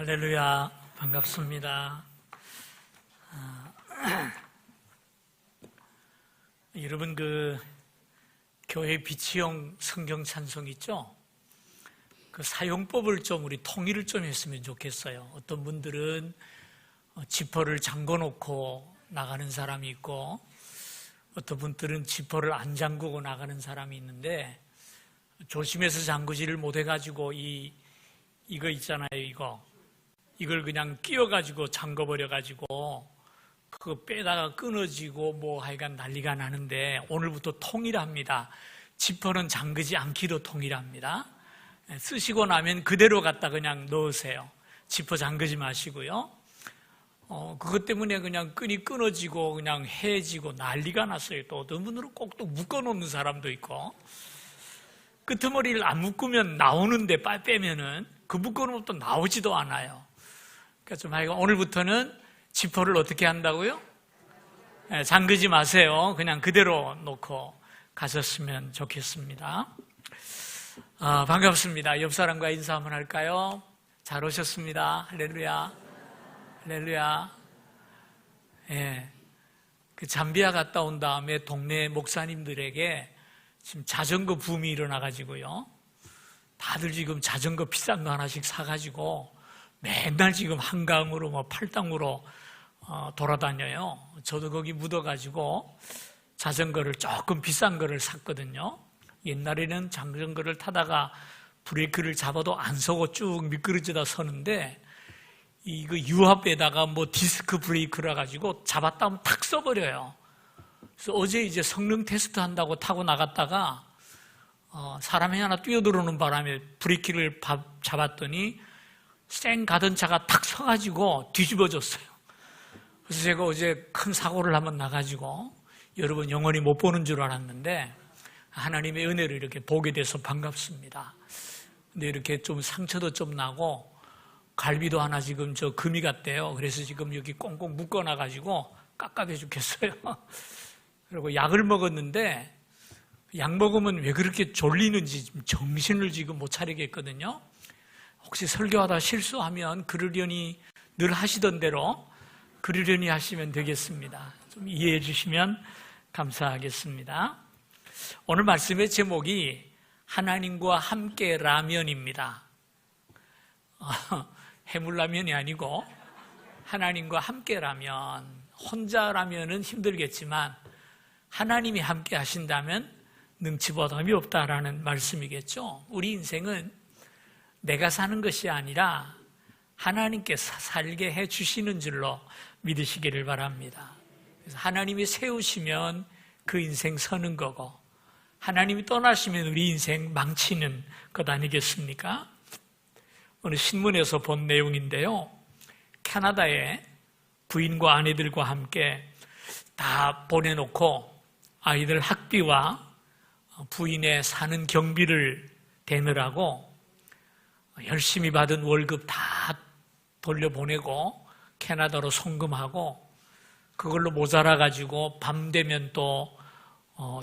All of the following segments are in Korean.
할렐루야, 반갑습니다. 여러분 교회 비치형 성경 찬송 있죠? 그 사용법을 좀 우리 통일을 좀 했으면 좋겠어요. 어떤 분들은 지퍼를 잠궈 놓고 나가는 사람이 있고, 어떤 분들은 지퍼를 안 잠그고 나가는 사람이 있는데, 조심해서 잠그지를 못해가지고 이거 있잖아요, 이걸 그냥 끼워가지고 잠궈버려가지고 그거 빼다가 끊어지고 뭐 하여간 난리가 나는데, 오늘부터 통일합니다. 지퍼는 잠그지 않기로 통일합니다. 쓰시고 나면 그대로 갖다 그냥 넣으세요. 지퍼 잠그지 마시고요. 그것 때문에 그냥 끈이 끊어지고 그냥 해지고 난리가 났어요. 또 어떤 분들은 꼭 또 묶어놓는 사람도 있고, 끄트머리를 안 묶으면 나오는데 빼면은 그 묶어놓으면 또 나오지도 않아요. 그러니까 좀 하여간 오늘부터는 지퍼를 어떻게 한다고요? 잠그지 마세요. 그냥 그대로 놓고 가셨으면 좋겠습니다. 반갑습니다. 옆 사람과 인사 한번 할까요? 잘 오셨습니다. 할렐루야. 할렐루야. 예. 그 잠비아 갔다 온 다음에 동네 목사님들에게 지금 자전거 붐이 일어나가지고요. 다들 지금 자전거 비싼 거 하나씩 사가지고 맨날 지금 한강으로 팔당으로 돌아다녀요. 저도 거기 묻어가지고 자전거를 조금 비싼 거를 샀거든요. 옛날에는 자전거를 타다가 브레이크를 잡아도 안 서고 쭉 미끄러지다 서는데, 이거 유압에다가 뭐 디스크 브레이크라 가지고 잡았다 하면 탁 써버려요. 그래서 어제 이제 성능 테스트 한다고 타고 나갔다가 사람이 하나 뛰어들어오는 바람에 브레이크를 잡았더니 쌩 가던 차가 탁 서가지고 뒤집어졌어요. 그래서 제가 어제 큰 사고를 한번 나가지고 여러분 영원히 못 보는 줄 알았는데, 하나님의 은혜를 이렇게 보게 돼서 반갑습니다. 근데 이렇게 좀 상처도 좀 나고 갈비도 하나 지금 금이 갔대요. 그래서 지금 여기 꽁꽁 묶어놔가지고 깝깝해 죽겠어요. 그리고 약을 먹었는데, 약 먹으면 왜 그렇게 졸리는지 정신을 지금 못 차리겠거든요. 혹시 설교하다 실수하면 그러려니 늘 하시던 대로 그러려니 하시면 되겠습니다. 좀 이해해 주시면 감사하겠습니다. 오늘 말씀의 제목이 하나님과 함께 라면입니다. 해물라면이 아니고 하나님과 함께 라면. 혼자 라면은 힘들겠지만 하나님이 함께 하신다면 능치보담이 없다라는 말씀이겠죠. 우리 인생은 내가 사는 것이 아니라 하나님께서 살게 해주시는 줄로 믿으시기를 바랍니다. 그래서 하나님이 세우시면 그 인생 서는 거고, 하나님이 떠나시면 우리 인생 망치는 것 아니겠습니까? 오늘 신문에서 본 내용인데요. 캐나다에 부인과 아내들과 함께 다 보내놓고 아이들 학비와 부인의 사는 경비를 대느라고 열심히 받은 월급 다 돌려보내고 캐나다로 송금하고, 그걸로 모자라가지고 밤 되면 또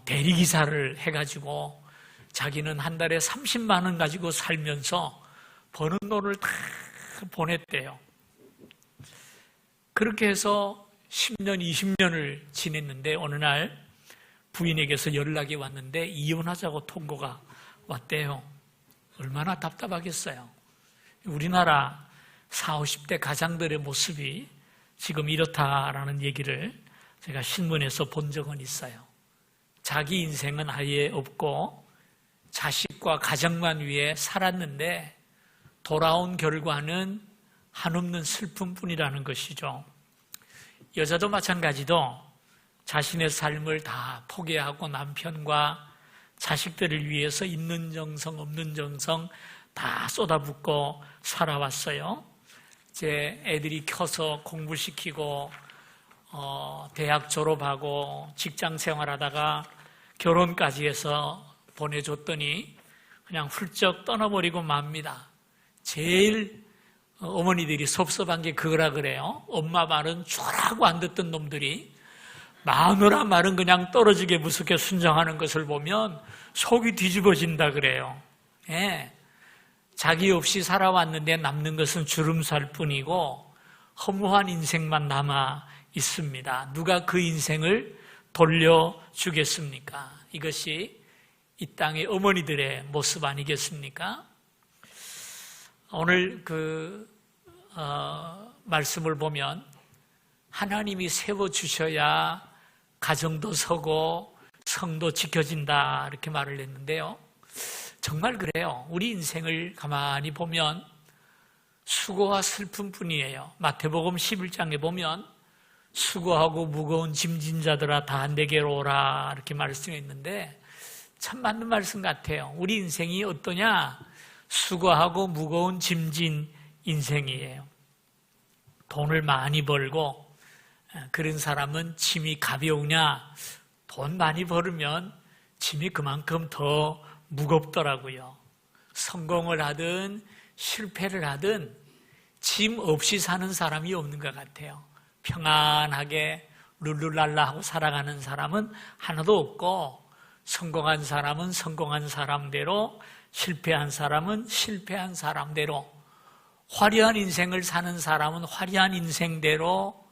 대리기사를 해가지고 자기는 한 달에 30만 원 가지고 살면서 버는 돈을 다 보냈대요. 그렇게 해서 10년, 20년을 지냈는데 어느 날 부인에게서 연락이 왔는데 이혼하자고 통보가 왔대요. 얼마나 답답하겠어요. 우리나라 40, 50대 가장들의 모습이 지금 이렇다라는 얘기를 제가 신문에서 본 적은 있어요. 자기 인생은 아예 없고 자식과 가정만 위해 살았는데 돌아온 결과는 한없는 슬픔뿐이라는 것이죠. 여자도 마찬가지도 자신의 삶을 다 포기하고 남편과 자식들을 위해서 있는 정성 없는 정성 다 쏟아붓고 살아왔어요. 이제 애들이 커서 공부시키고 대학 졸업하고 직장 생활하다가 결혼까지 해서 보내줬더니 그냥 훌쩍 떠나버리고 맙니다. 제일 어머니들이 섭섭한 게 그거라 그래요. 엄마 말은 죽으라고 안 듣던 놈들이 마누라 말은 그냥 떨어지게 무섭게 순종하는 것을 보면 속이 뒤집어진다 그래요. 예. 자기 없이 살아왔는데 남는 것은 주름살 뿐이고 허무한 인생만 남아 있습니다. 누가 그 인생을 돌려주겠습니까? 이것이 이 땅의 어머니들의 모습 아니겠습니까? 오늘 말씀을 보면 하나님이 세워주셔야 가정도 서고 성도 지켜진다 이렇게 말을 했는데요. 정말 그래요. 우리 인생을 가만히 보면 수고와 슬픔뿐이에요. 마태복음 11장에 보면 수고하고 무거운 짐진 자들아 다 내게로 오라 이렇게 말씀했는데 참 맞는 말씀 같아요. 우리 인생이 어떠냐? 수고하고 무거운 짐진 인생이에요. 돈을 많이 벌고 그런 사람은 짐이 가벼우냐? 돈 많이 벌으면 짐이 그만큼 더 무겁더라고요. 성공을 하든 실패를 하든 짐 없이 사는 사람이 없는 것 같아요. 평안하게 룰루랄라 하고 살아가는 사람은 하나도 없고 성공한 사람은 성공한 사람대로 실패한 사람은 실패한 사람대로 화려한 인생을 사는 사람은 화려한 인생대로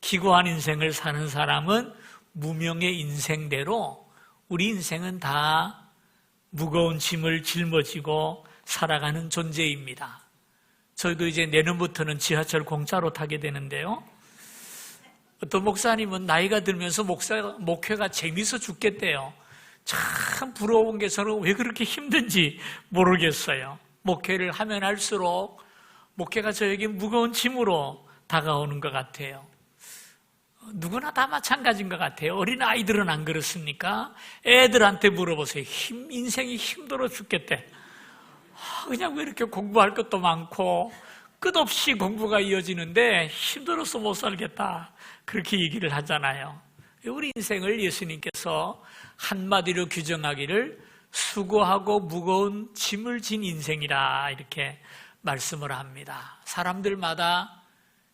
기고한 인생을 사는 사람은 무명의 인생대로 우리 인생은 다 무거운 짐을 짊어지고 살아가는 존재입니다. 저희도 이제 내년부터는 지하철 공짜로 타게 되는데요. 어떤 목사님은 나이가 들면서 목회가 재미있어 죽겠대요. 참 부러운 게 저는 왜 그렇게 힘든지 모르겠어요. 목회를 하면 할수록 목회가 저에게 무거운 짐으로 다가오는 것 같아요. 누구나 다 마찬가지인 것 같아요. 어린 아이들은 안 그렇습니까? 애들한테 물어보세요. 인생이 힘들어 죽겠대. 그냥 왜 이렇게 공부할 것도 많고 끝없이 공부가 이어지는데 힘들어서 못 살겠다. 그렇게 얘기를 하잖아요. 우리 인생을 예수님께서 한마디로 규정하기를 수고하고 무거운 짐을 진 인생이라 이렇게 말씀을 합니다. 사람들마다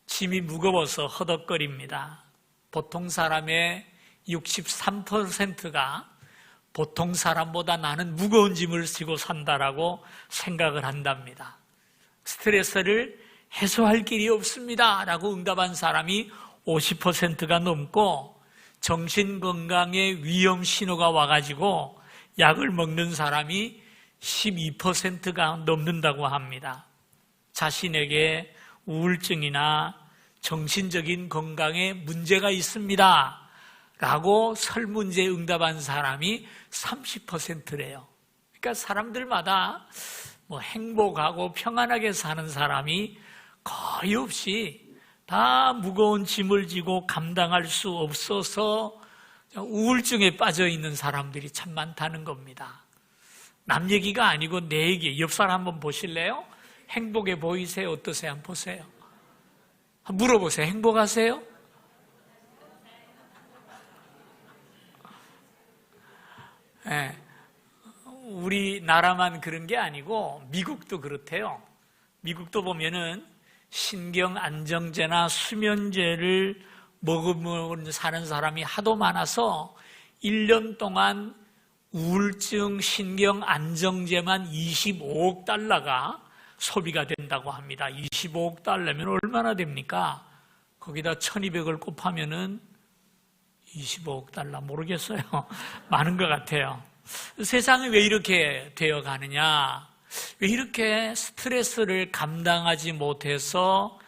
짐이 무거워서 허덕거립니다. 보통 사람의 63%가 보통 사람보다 나는 무거운 짐을 지고 산다라고 생각을 한답니다. 스트레스를 해소할 길이 없습니다 라고 응답한 사람이 50%가 넘고 정신건강에 위험 신호가 와가지고 약을 먹는 사람이 12%가 넘는다고 합니다. 자신에게 우울증이나 정신적인 건강에 문제가 있습니다 라고 설문지에 응답한 사람이 30%래요. 그러니까 사람들마다 행복하고 평안하게 사는 사람이 거의 없이 다 무거운 짐을 지고 감당할 수 없어서 우울증에 빠져 있는 사람들이 참 많다는 겁니다. 남 얘기가 아니고 내 얘기. 옆 사람 한번 보실래요? 행복해 보이세요? 어떠세요? 한번 보세요. 물어보세요. 행복하세요? 네. 우리나라만 그런 게 아니고 미국도 그렇대요. 미국도 보면은 신경안정제나 수면제를 먹으면 사는 사람이 하도 많아서 1년 동안 우울증 신경안정제만 25억 달러가 소비가 된다고 합니다. 25억 달러면 얼마나 됩니까? 거기다 1200을 곱하면은 25억 달러 모르겠어요. 많은 것 같아요. 세상이 왜 이렇게 되어 가느냐? 왜 이렇게 스트레스를 감당하지 못해서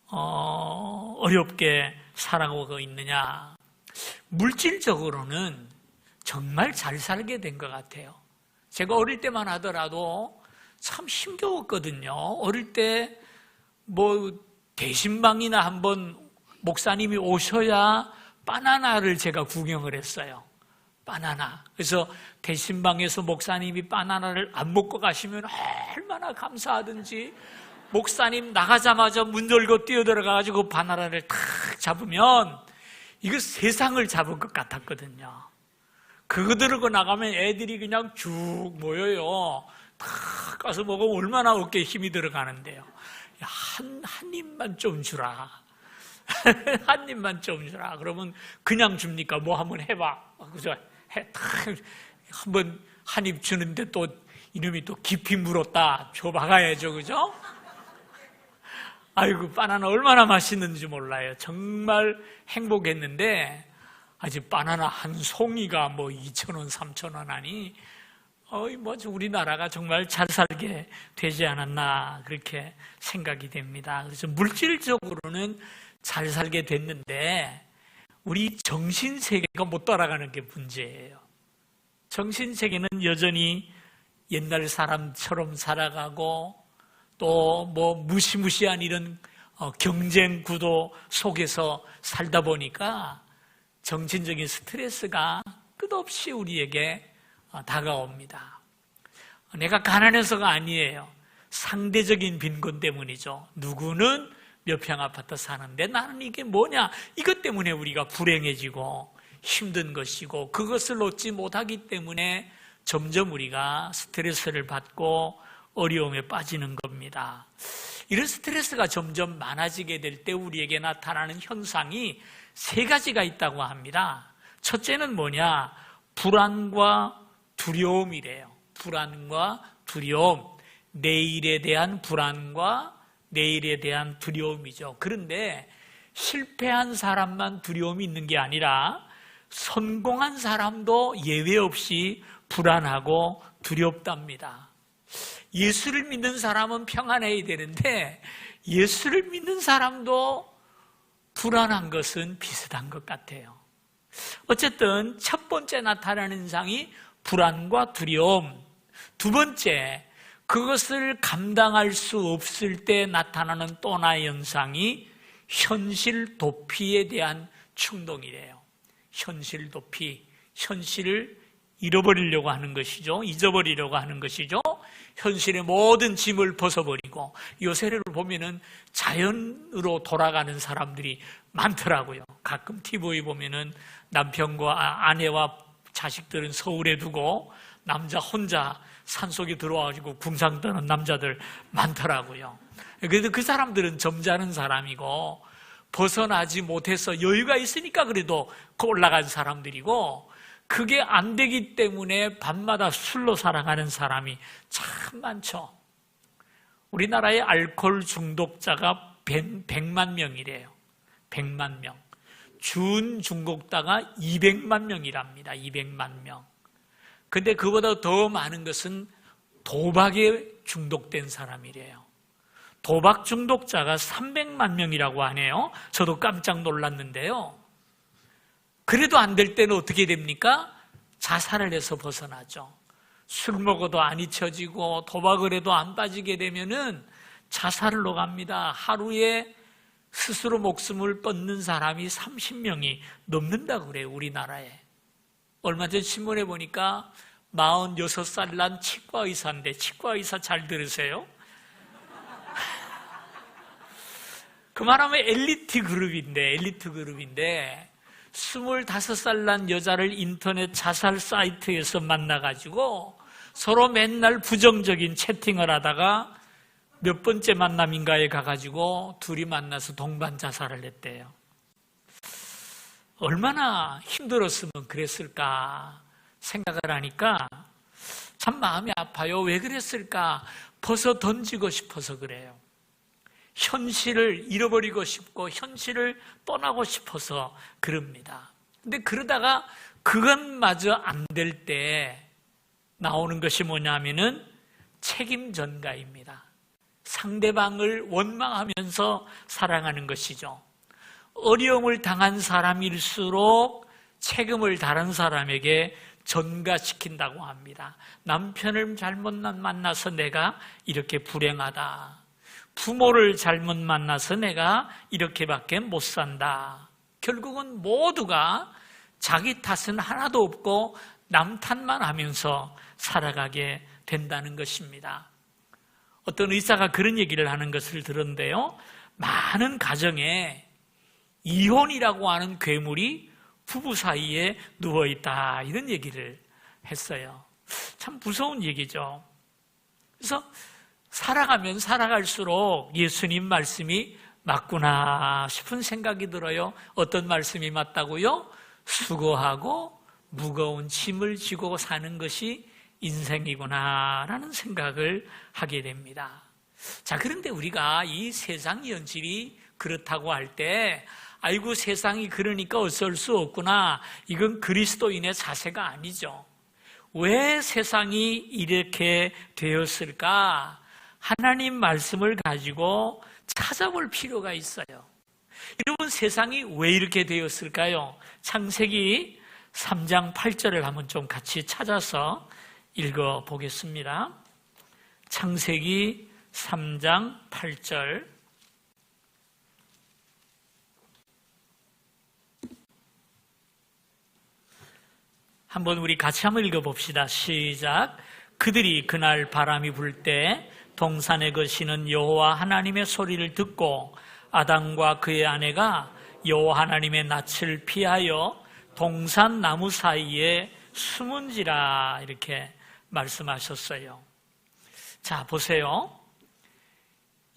어렵게 살아가고 있느냐? 물질적으로는 정말 잘 살게 된 것 같아요. 제가 어릴 때만 하더라도 참 힘겨웠거든요. 어릴 때 대신방이나 한번 목사님이 오셔야 바나나를 제가 구경을 했어요. 바나나. 그래서 대신방에서 목사님이 바나나를 안 먹고 가시면 얼마나 감사하든지 목사님 나가자마자 문 열고 뛰어들어가가지고 바나나를 탁 잡으면 이거 세상을 잡은 것 같았거든요. 그거 들고 나가면 애들이 그냥 쭉 모여요. 탁 가서 먹으면 얼마나 어깨에 힘이 들어가는데요. 한 입만 좀 주라. 한 입만 좀 주라. 그러면 그냥 줍니까? 뭐 한번 해봐. 그죠? 탁 한번 한 입 주는데 또 이놈이 또 깊이 물었다. 줘 박아야죠, 그죠? 아이고, 바나나 얼마나 맛있는지 몰라요. 정말 행복했는데, 아직 바나나 한 송이가 뭐 2,000원, 3,000원 하니, 우리나라가 정말 잘 살게 되지 않았나, 그렇게 생각이 됩니다. 그래서 물질적으로는 잘 살게 됐는데, 우리 정신세계가 못 따라가는 게 문제예요. 정신세계는 여전히 옛날 사람처럼 살아가고, 또 뭐 무시무시한 이런 경쟁 구도 속에서 살다 보니까 정신적인 스트레스가 끝없이 우리에게 다가옵니다. 내가 가난해서가 아니에요. 상대적인 빈곤 때문이죠. 누구는 몇 평 아파트 사는데 나는 이게 뭐냐? 이것 때문에 우리가 불행해지고 힘든 것이고, 그것을 얻지 못하기 때문에 점점 우리가 스트레스를 받고 어려움에 빠지는 겁니다. 이런 스트레스가 점점 많아지게 될 때 우리에게 나타나는 현상이 세 가지가 있다고 합니다. 첫째는 뭐냐? 불안과 두려움이래요. 불안과 두려움. 내일에 대한 불안과 내일에 대한 두려움이죠. 그런데 실패한 사람만 두려움이 있는 게 아니라 성공한 사람도 예외 없이 불안하고 두렵답니다. 예수를 믿는 사람은 평안해야 되는데 예수를 믿는 사람도 불안한 것은 비슷한 것 같아요. 어쨌든 첫 번째 나타나는 현상이 불안과 두려움. 두 번째, 그것을 감당할 수 없을 때 나타나는 또 하나의 현상이 현실 도피에 대한 충동이래요. 현실 도피, 현실을 잃어버리려고 하는 것이죠. 잊어버리려고 하는 것이죠. 현실의 모든 짐을 벗어버리고, 요새를 보면은 자연으로 돌아가는 사람들이 많더라고요. 가끔 TV에 보면은 남편과 아내와 자식들은 서울에 두고 남자 혼자 산속에 들어와가지고 궁상 떠는 남자들 많더라고요. 그래도 그 사람들은 점잖은 사람이고 벗어나지 못해서 여유가 있으니까 그래도 올라간 사람들이고, 그게 안 되기 때문에 밤마다 술로 살아가는 사람이 참 많죠. 우리나라의 알코올 중독자가 100만 명이래요. 100만 명. 준 중독자가 200만 명이랍니다. 200만 명. 근데 그보다 더 많은 것은 도박에 중독된 사람이래요. 도박 중독자가 300만 명이라고 하네요. 저도 깜짝 놀랐는데요. 그래도 안 될 때는 어떻게 됩니까? 자살을 해서 벗어나죠. 술 먹어도 안 잊혀지고 도박을 해도 안 빠지게 되면은 자살로 갑니다. 하루에 스스로 목숨을 뻗는 사람이 30명이 넘는다고 그래요, 우리나라에. 얼마 전 신문에 보니까 46살 난 치과 의사인데, 치과 의사 잘 들으세요? 그만하면 엘리트 그룹인데 25살 난 여자를 인터넷 자살 사이트에서 만나가지고 서로 맨날 부정적인 채팅을 하다가 몇 번째 만남인가에 가가지고 둘이 만나서 동반 자살을 했대요. 얼마나 힘들었으면 그랬을까 생각을 하니까 참 마음이 아파요. 왜 그랬을까? 벗어 던지고 싶어서 그래요. 현실을 잃어버리고 싶고 현실을 떠나고 싶어서 그럽니다. 근데 그러다가 그것마저 안 될 때 나오는 것이 뭐냐면은 책임 전가입니다. 상대방을 원망하면서 사랑하는 것이죠. 어려움을 당한 사람일수록 책임을 다른 사람에게 전가시킨다고 합니다. 남편을 잘못 만나서 내가 이렇게 불행하다. 부모를 잘못 만나서 내가 이렇게밖에 못 산다. 결국은 모두가 자기 탓은 하나도 없고 남 탓만 하면서 살아가게 된다는 것입니다. 어떤 의사가 그런 얘기를 하는 것을 들었는데요. 많은 가정에 이혼이라고 하는 괴물이 부부 사이에 누워있다, 이런 얘기를 했어요. 참 무서운 얘기죠. 그래서 살아가면 살아갈수록 예수님 말씀이 맞구나 싶은 생각이 들어요. 어떤 말씀이 맞다고요? 수고하고 무거운 짐을 지고 사는 것이 인생이구나라는 생각을 하게 됩니다. 자, 그런데 우리가 이 세상 현실이 그렇다고 할 때 아이고 세상이 그러니까 어쩔 수 없구나, 이건 그리스도인의 자세가 아니죠. 왜 세상이 이렇게 되었을까? 하나님 말씀을 가지고 찾아볼 필요가 있어요. 여러분, 세상이 왜 이렇게 되었을까요? 창세기 3장 8절을 한번 좀 같이 찾아서 읽어보겠습니다. 창세기 3장 8절. 한번 우리 같이 한번 읽어봅시다. 시작. 그들이 그날 바람이 불 때 동산에 거시는 여호와 하나님의 소리를 듣고 아담과 그의 아내가 여호와 하나님의 낯을 피하여 동산 나무 사이에 숨은지라, 이렇게 말씀하셨어요. 자, 보세요.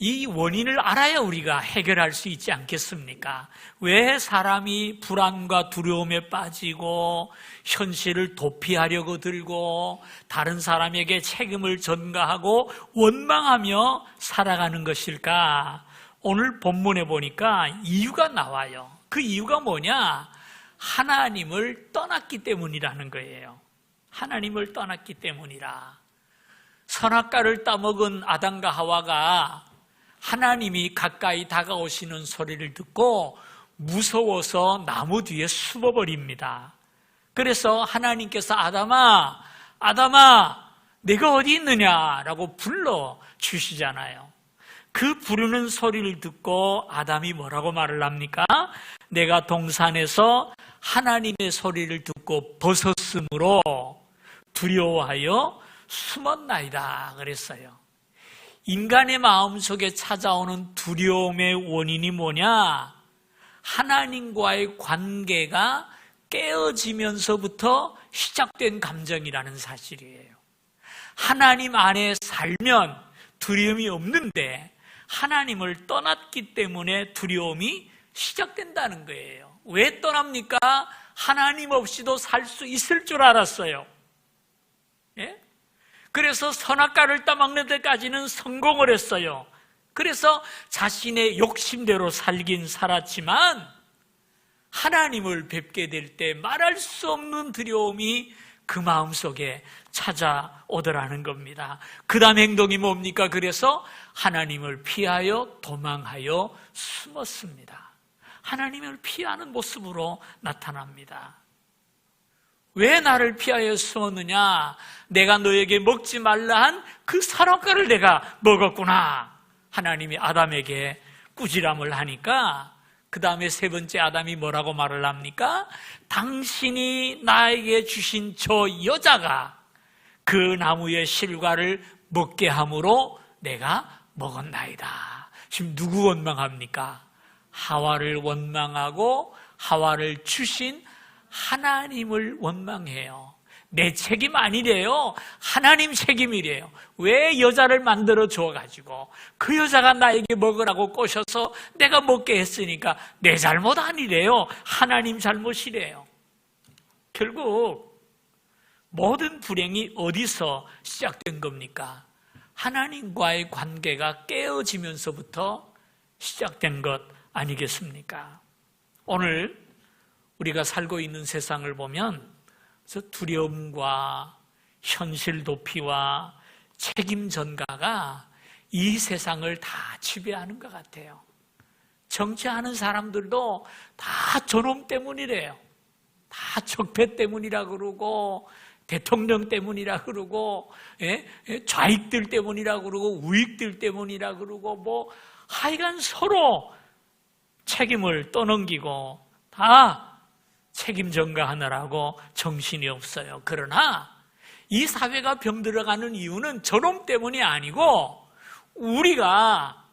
이 원인을 알아야 우리가 해결할 수 있지 않겠습니까? 왜 사람이 불안과 두려움에 빠지고 현실을 도피하려고 들고 다른 사람에게 책임을 전가하고 원망하며 살아가는 것일까? 오늘 본문에 보니까 이유가 나와요. 그 이유가 뭐냐? 하나님을 떠났기 때문이라는 거예요. 하나님을 떠났기 때문이라. 선악과를 따먹은 아담과 하와가 하나님이 가까이 다가오시는 소리를 듣고 무서워서 나무 뒤에 숨어버립니다. 그래서 하나님께서 아담아, 아담아, 내가 어디 있느냐라고 불러주시잖아요. 그 부르는 소리를 듣고 아담이 뭐라고 말을 합니까? 내가 동산에서 하나님의 소리를 듣고 벗었으므로 두려워하여 숨었나이다 그랬어요. 인간의 마음속에 찾아오는 두려움의 원인이 뭐냐? 하나님과의 관계가 깨어지면서부터 시작된 감정이라는 사실이에요. 하나님 안에 살면 두려움이 없는데 하나님을 떠났기 때문에 두려움이 시작된다는 거예요. 왜 떠납니까? 하나님 없이도 살 수 있을 줄 알았어요. 예? 그래서 선악과를 따먹는 데까지는 성공을 했어요. 그래서 자신의 욕심대로 살긴 살았지만 하나님을 뵙게 될 때 말할 수 없는 두려움이 그 마음속에 찾아오더라는 겁니다. 그 다음 행동이 뭡니까? 그래서 하나님을 피하여 도망하여 숨었습니다. 하나님을 피하는 모습으로 나타납니다. 왜 나를 피하여 숨었느냐? 내가 너에게 먹지 말라 한 그 선악과를 내가 먹었구나. 하나님이 아담에게 꾸지람을 하니까 그 다음에 세 번째 아담이 뭐라고 말을 합니까? 당신이 나에게 주신 저 여자가 그 나무의 실과를 먹게 함으로 내가 먹었나이다. 지금 누구 원망합니까? 하와를 원망하고 하와를 주신 하나님을 원망해요. 내 책임 아니래요. 하나님 책임이래요. 왜 여자를 만들어 줘가지고 그 여자가 나에게 먹으라고 꼬셔서 내가 먹게 했으니까 내 잘못 아니래요. 하나님 잘못이래요. 결국 모든 불행이 어디서 시작된 겁니까? 하나님과의 관계가 깨어지면서부터 시작된 것 아니겠습니까? 오늘 우리가 살고 있는 세상을 보면 두려움과 현실 도피와 책임 전가가 이 세상을 다 지배하는 것 같아요. 정치하는 사람들도 다 저놈 때문이래요. 다 적폐 때문이라 그러고 대통령 때문이라 그러고 좌익들 때문이라 그러고 우익들 때문이라 그러고 뭐 하여간 서로 책임을 떠넘기고 다 책임 전가하느라고 정신이 없어요. 그러나 이 사회가 병들어가는 이유는 저놈 때문이 아니고 우리가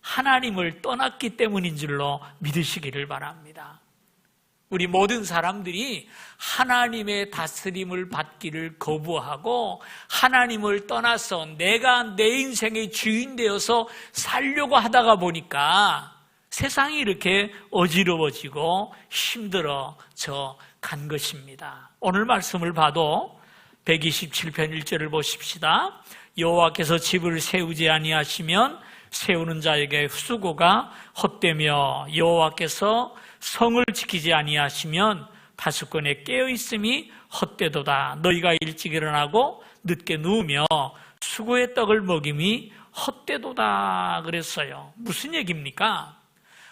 하나님을 떠났기 때문인 줄로 믿으시기를 바랍니다. 우리 모든 사람들이 하나님의 다스림을 받기를 거부하고 하나님을 떠나서 내가 내 인생의 주인 되어서 살려고 하다가 보니까 세상이 이렇게 어지러워지고 힘들어져 간 것입니다. 오늘 말씀을 봐도 127편 1절을 보십시다. 여호와께서 집을 세우지 아니하시면 세우는 자에게 수고가 헛되며 여호와께서 성을 지키지 아니하시면 파수꾼의 깨어있음이 헛되도다. 너희가 일찍 일어나고 늦게 누우며 수고의 떡을 먹임이 헛되도다 그랬어요. 무슨 얘기입니까?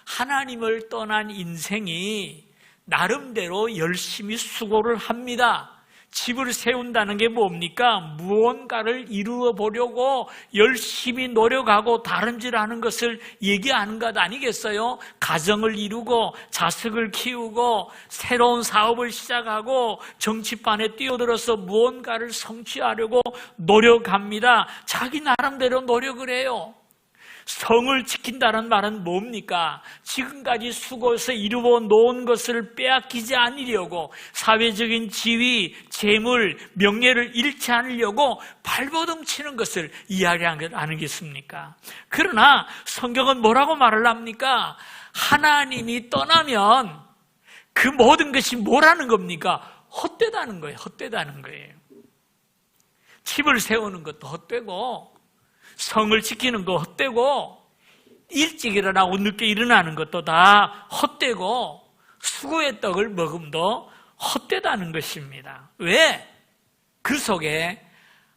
하나님을 떠난 인생이 나름대로 열심히 수고를 합니다. 집을 세운다는 게 뭡니까? 무언가를 이루어 보려고 열심히 노력하고 다름질하는 것을 얘기하는 것 아니겠어요? 가정을 이루고 자식을 키우고 새로운 사업을 시작하고 정치판에 뛰어들어서 무언가를 성취하려고 노력합니다. 자기 나름대로 노력을 해요. 성을 지킨다는 말은 뭡니까? 지금까지 수고해서 이루어 놓은 것을 빼앗기지 않으려고 사회적인 지위, 재물, 명예를 잃지 않으려고 발버둥 치는 것을 이야기하는 것 아니겠습니까? 그러나 성경은 뭐라고 말을 합니까? 하나님이 떠나면 그 모든 것이 뭐라는 겁니까? 헛되다는 거예요. 헛되다는 거예요. 집을 세우는 것도 헛되고 성을 지키는 거 헛되고 일찍 일어나고 늦게 일어나는 것도 다 헛되고 수고의 떡을 먹음도 헛되다는 것입니다. 왜? 그 속에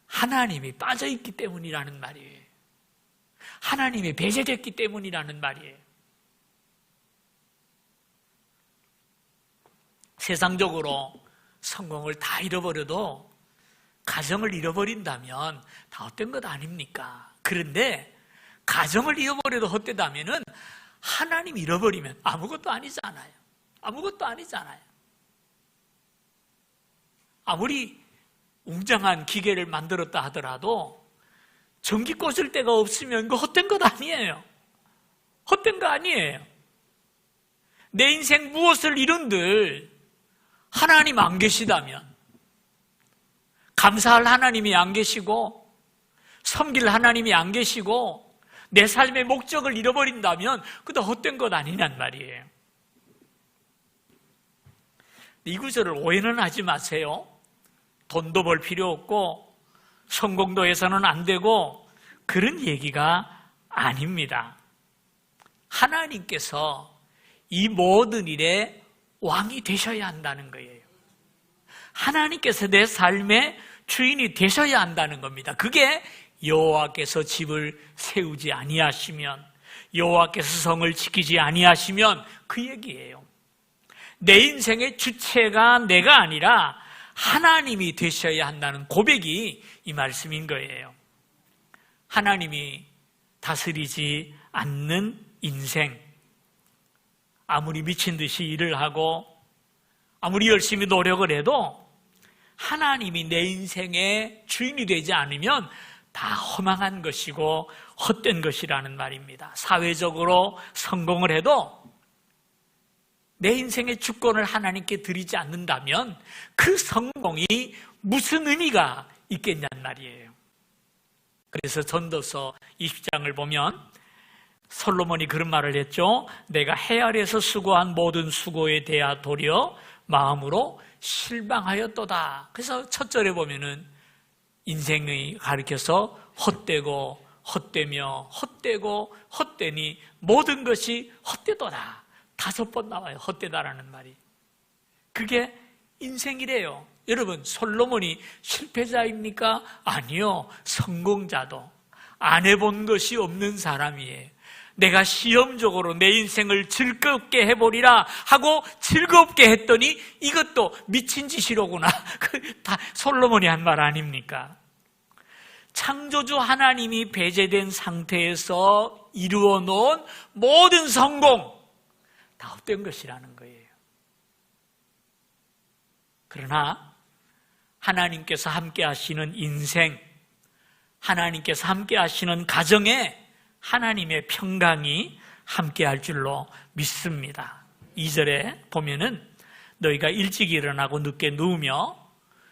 하나님이 빠져있기 때문이라는 말이에요. 하나님이 배제됐기 때문이라는 말이에요. 세상적으로 성공을 다 잃어버려도 가정을 잃어버린다면 다 헛된 것 아닙니까? 그런데 가정을 잃어버려도 헛되다면은 하나님 잃어버리면 아무것도 아니잖아요. 아무것도 아니잖아요. 아무리 웅장한 기계를 만들었다 하더라도 전기 꽂을 데가 없으면 그거 헛된 것 아니에요. 헛된 거 아니에요. 내 인생 무엇을 이룬들 하나님 안 계시다면, 감사할 하나님이 안 계시고 섬길 하나님이 안 계시고 내 삶의 목적을 잃어버린다면 그것도 헛된 것 아니냔 말이에요. 이 구절을 오해는 하지 마세요. 돈도 벌 필요 없고 성공도 해서는 안 되고 그런 얘기가 아닙니다. 하나님께서 이 모든 일의 왕이 되셔야 한다는 거예요. 하나님께서 내 삶의 주인이 되셔야 한다는 겁니다. 그게 여호와께서 집을 세우지 아니하시면, 여호와께서 성을 지키지 아니하시면 그 얘기예요. 내 인생의 주체가 내가 아니라 하나님이 되셔야 한다는 고백이 이 말씀인 거예요. 하나님이 다스리지 않는 인생, 아무리 미친 듯이 일을 하고 아무리 열심히 노력을 해도 하나님이 내 인생의 주인이 되지 않으면 다 허망한 것이고 헛된 것이라는 말입니다. 사회적으로 성공을 해도 내 인생의 주권을 하나님께 드리지 않는다면 그 성공이 무슨 의미가 있겠냐는 말이에요. 그래서 전도서 20장을 보면 솔로몬이 그런 말을 했죠. 내가 해 아래에서 수고한 모든 수고에 대하 도리어 마음으로 실망하였도다. 그래서 첫 절에 보면은 인생이 가리켜서 헛되고 헛되며 헛되고 헛되니 모든 것이 헛되도다. 5번 나와요. 헛되다라는 말이. 그게 인생이래요. 여러분, 솔로몬이 실패자입니까? 아니요. 성공자도 안 해본 것이 없는 사람이에요. 내가 시험적으로 내 인생을 즐겁게 해보리라 하고 즐겁게 했더니 이것도 미친 짓이로구나. 다 솔로몬이 한 말 아닙니까? 창조주 하나님이 배제된 상태에서 이루어 놓은 모든 성공 다 헛된 것이라는 거예요. 그러나 하나님께서 함께 하시는 인생, 하나님께서 함께 하시는 가정에 하나님의 평강이 함께할 줄로 믿습니다. 2절에 보면은 너희가 일찍 일어나고 늦게 누우며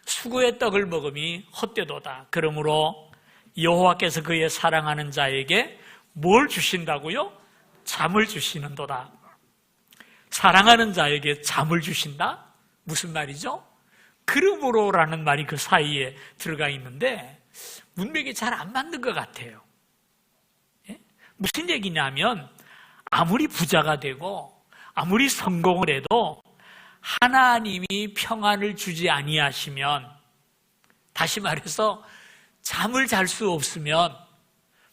수고의 떡을 먹음이 헛되도다. 그러므로 여호와께서 그의 사랑하는 자에게 뭘 주신다고요? 잠을 주시는도다. 사랑하는 자에게 잠을 주신다? 무슨 말이죠? 그러므로라는 말이 그 사이에 들어가 있는데 문맥이 잘 안 맞는 것 같아요. 예? 무슨 얘기냐면 아무리 부자가 되고 아무리 성공을 해도 하나님이 평안을 주지 아니하시면, 다시 말해서 잠을 잘 수 없으면,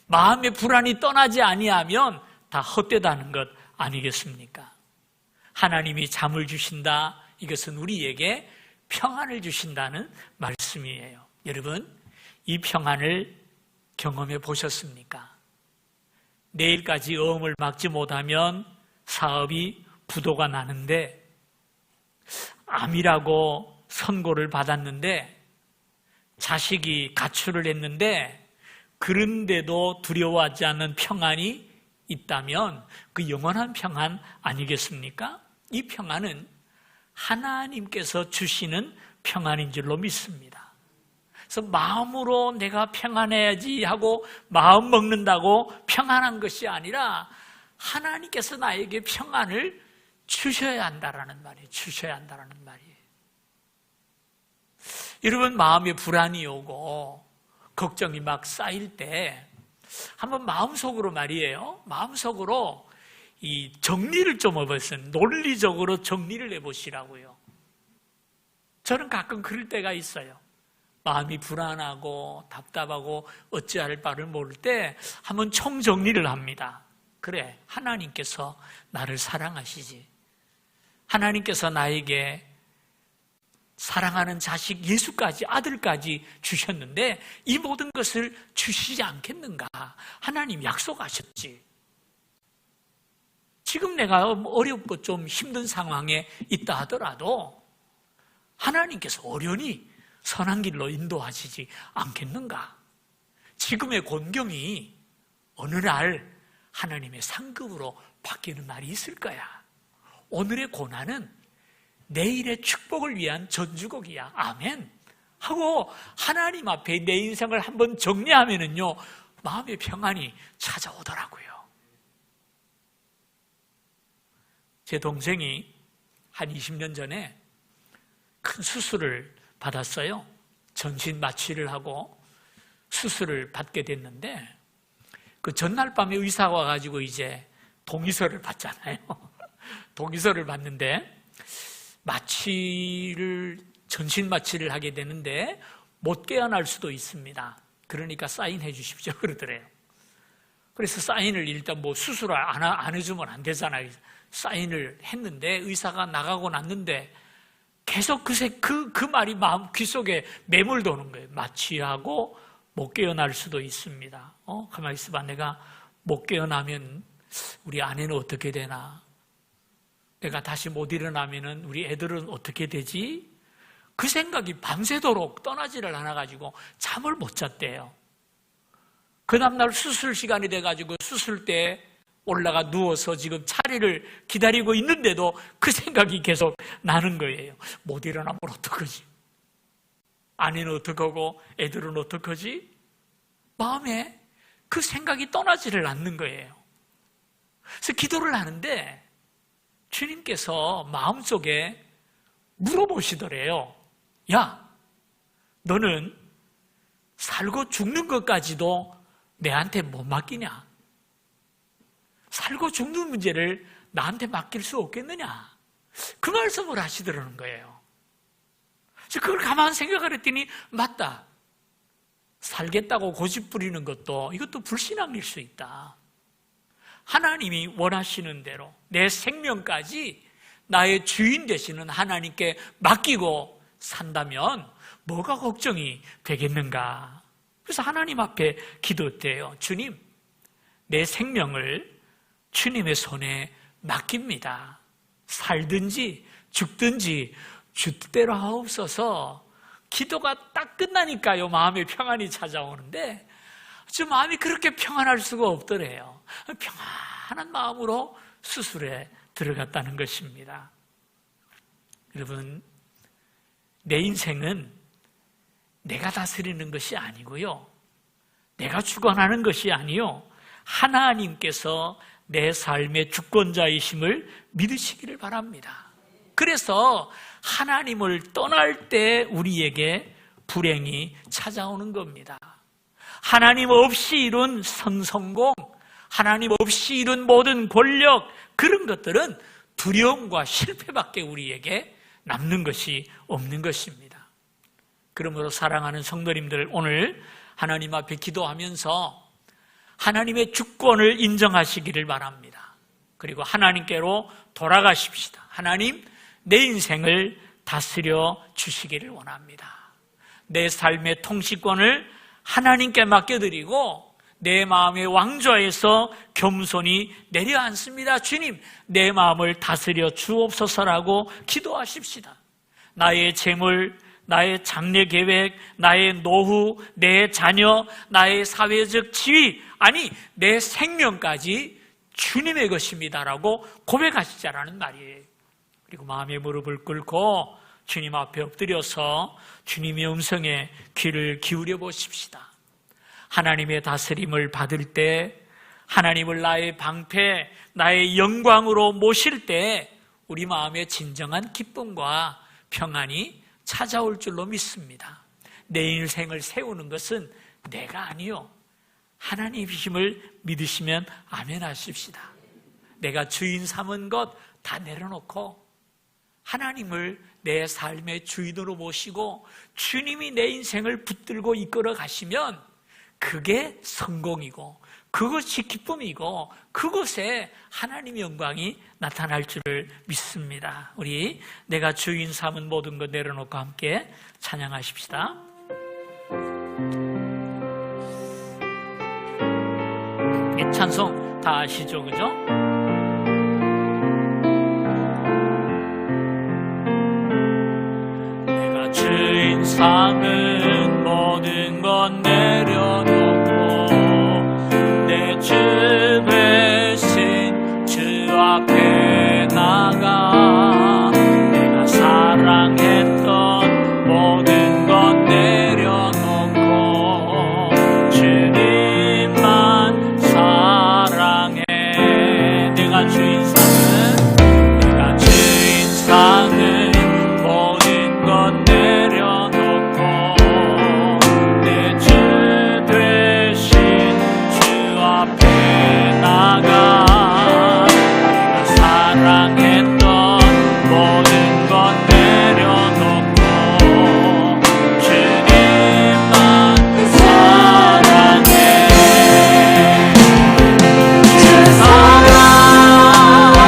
마음의 불안이 떠나지 아니하면 다 헛되다는 것 아니겠습니까? 하나님이 잠을 주신다, 이것은 우리에게 평안을 주신다는 말씀이에요. 여러분, 이 평안을 경험해 보셨습니까? 내일까지 어음을 막지 못하면 사업이 부도가 나는데, 암이라고 선고를 받았는데, 자식이 가출을 했는데, 그런데도 두려워하지 않는 평안이 있다면 그 영원한 평안 아니겠습니까? 이 평안은 하나님께서 주시는 평안인 줄로 믿습니다. 그래서 마음으로 내가 평안해야지 하고 마음 먹는다고 평안한 것이 아니라 하나님께서 나에게 평안을 주셔야 한다라는 말이에요. 주셔야 한다라는 말이에요. 여러분, 마음에 불안이 오고 걱정이 막 쌓일 때 한번 마음속으로 말이에요. 마음속으로 이 정리를 좀 해보세요. 논리적으로 정리를 해보시라고요. 저는 가끔 그럴 때가 있어요. 마음이 불안하고 답답하고 어찌할 바를 모를 때 한번 총정리를 합니다. 그래, 하나님께서 나를 사랑하시지. 하나님께서 나에게 사랑하는 자식 예수까지, 아들까지 주셨는데 이 모든 것을 주시지 않겠는가? 하나님 약속하셨지. 지금 내가 어렵고 좀 힘든 상황에 있다 하더라도 하나님께서 어련히 선한 길로 인도하시지 않겠는가? 지금의 곤경이 어느 날 하나님의 상급으로 바뀌는 날이 있을 거야. 오늘의 고난은 내일의 축복을 위한 전주곡이야. 아멘. 하고 하나님 앞에 내 인생을 한번 정리하면은요, 마음의 평안이 찾아오더라고요. 제 동생이 한 20년 전에 큰 수술을 받았어요. 전신 마취를 하고 수술을 받게 됐는데, 그 전날 밤에 의사가 와가지고 이제 동의서를 받잖아요. 동의서를 받는데 전신 마취를 하게 되는데 못 깨어날 수도 있습니다. 그러니까 사인해 주십시오 그러더래요. 그래서 사인을 일단 수술을 안 해주면 안 되잖아요. 사인을 했는데 의사가 나가고 났는데 계속 그 말이 마음 귀속에 매몰도는 거예요. 마취하고 못 깨어날 수도 있습니다. 가만히 있어봐. 내가 못 깨어나면 우리 아내는 어떻게 되나? 내가 다시 못 일어나면 우리 애들은 어떻게 되지? 그 생각이 밤새도록 떠나지를 않아가지고 잠을 못 잤대요. 그 다음날 수술 시간이 돼가지고 수술대에 올라가 누워서 지금 차례를 기다리고 있는데도 그 생각이 계속 나는 거예요. 못 일어나면 어떡하지? 아내는 어떡하고 애들은 어떡하지? 마음에 그 생각이 떠나지를 않는 거예요. 그래서 기도를 하는데 주님께서 마음속에 물어보시더래요. 야, 너는 살고 죽는 것까지도 내한테 못 맡기냐? 살고 죽는 문제를 나한테 맡길 수 없겠느냐? 그 말씀을 하시더라는 거예요. 그래서 그걸 가만 생각을 했더니 맞다. 살겠다고 고집 부리는 것도 이것도 불신앙일 수 있다. 하나님이 원하시는 대로 내 생명까지 나의 주인 되시는 하나님께 맡기고 산다면 뭐가 걱정이 되겠는가? 그래서 하나님 앞에 기도했대요. 주님, 내 생명을 주님의 손에 맡깁니다. 살든지 죽든지 주대로 하옵소서. 기도가 딱 끝나니까요, 마음의 평안이 찾아오는데 저 마음이 그렇게 평안할 수가 없더래요. 평안한 마음으로 수술에 들어갔다는 것입니다. 여러분, 내 인생은 내가 다스리는 것이 아니고요, 내가 주관하는 것이 아니요, 하나님께서 내 삶의 주권자이심을 믿으시기를 바랍니다. 그래서 하나님을 떠날 때 우리에게 불행이 찾아오는 겁니다. 하나님 없이 이룬 성공, 하나님 없이 이룬 모든 권력, 그런 것들은 두려움과 실패밖에 우리에게 남는 것이 없는 것입니다. 그러므로 사랑하는 성도님들, 오늘 하나님 앞에 기도하면서 하나님의 주권을 인정하시기를 바랍니다. 그리고 하나님께로 돌아가십시다. 하나님, 내 인생을 다스려 주시기를 원합니다. 내 삶의 통치권을 하나님께 맡겨드리고 내 마음의 왕좌에서 겸손히 내려앉습니다. 주님, 내 마음을 다스려 주옵소서라고 기도하십시다. 나의 재물, 나의 장래 계획, 나의 노후, 내 자녀, 나의 사회적 지위, 아니 내 생명까지 주님의 것입니다라고 고백하시자라는 말이에요. 그리고 마음의 무릎을 꿇고 주님 앞에 엎드려서 주님의 음성에 귀를 기울여 보십시다. 하나님의 다스림을 받을 때, 하나님을 나의 방패, 나의 영광으로 모실 때 우리 마음에 진정한 기쁨과 평안이 찾아올 줄로 믿습니다. 내 인생을 세우는 것은 내가 아니요, 하나님이심을 믿으시면 아멘 하십시다. 내가 주인 삼은 것 다 내려놓고 하나님을 내 삶의 주인으로 모시고 주님이 내 인생을 붙들고 이끌어 가시면 그게 성공이고 그것이 기쁨이고 그곳에 하나님의 영광이 나타날 줄을 믿습니다. 우리 내가 주인 삼은 모든 것 내려놓고 함께 찬양하십시다. 이 찬송 다 아시죠? 그죠? 내가 주인 삼은 모든 것 내려놓고 내 주 대신 주 앞에 나가 내가 사랑했던 모든 것 내려놓고 주님만 사랑해. 내가 주인 삼은 모든 것 내려놓고 내 주 대신 주 앞에 나가 내가 사랑했던 모든 것 내려놓고 주님만 사랑해. 주 사랑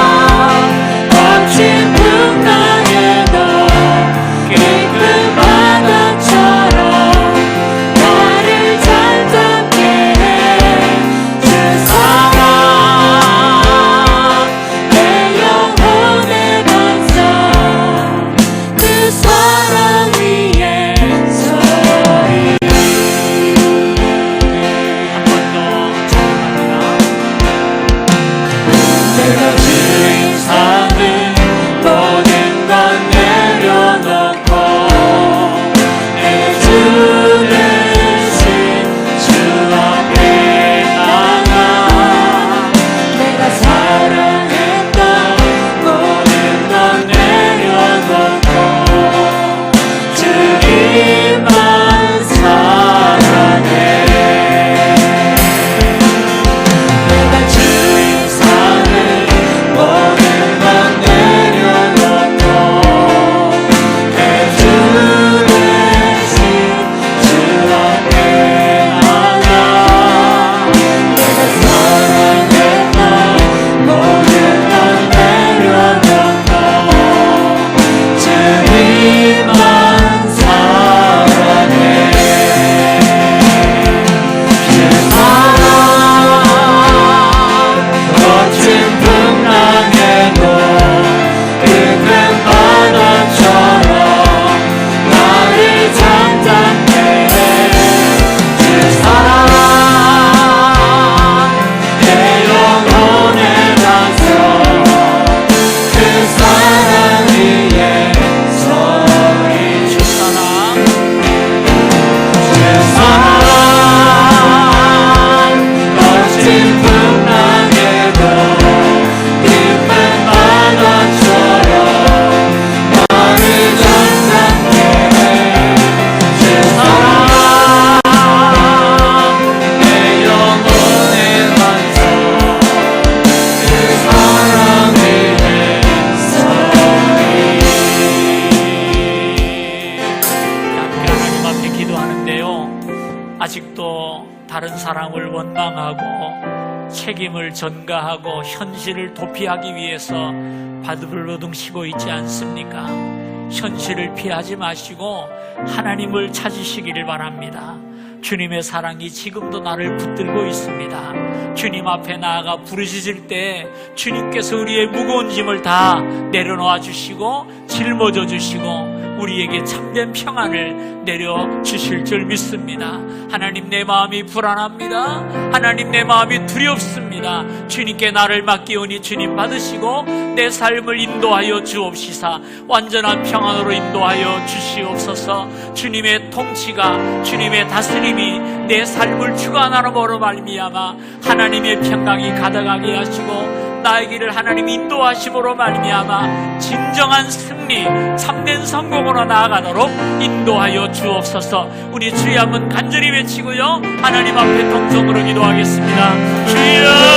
다른 사람을 원망하고 책임을 전가하고 현실을 도피하기 위해서 바들바들 쉬고 있지 않습니까? 현실을 피하지 마시고 하나님을 찾으시기를 바랍니다. 주님의 사랑이 지금도 나를 붙들고 있습니다. 주님 앞에 나아가 부르짖을 때 주님께서 우리의 무거운 짐을 다 내려놓아 주시고 짊어져 주시고 우리에게 참된 평안을 내려주실 줄 믿습니다. 하나님, 내 마음이 불안합니다. 하나님, 내 마음이 두렵습니다. 주님께 나를 맡기오니 주님 받으시고 내 삶을 인도하여 주옵시사 완전한 평안으로 인도하여 주시옵소서. 주님의 통치가, 주님의 다스림이 내 삶을 주관하므로 말미암아 하나님의 평강이 가득하게 하시고 나의 길을 하나님 인도하심으로 말미암아 진정한 승리, 참된 성공으로 나아가도록 인도하여 주옵소서. 우리 주여 한번 간절히 외치고요, 하나님 앞에 동성으로 기도하겠습니다. 주여!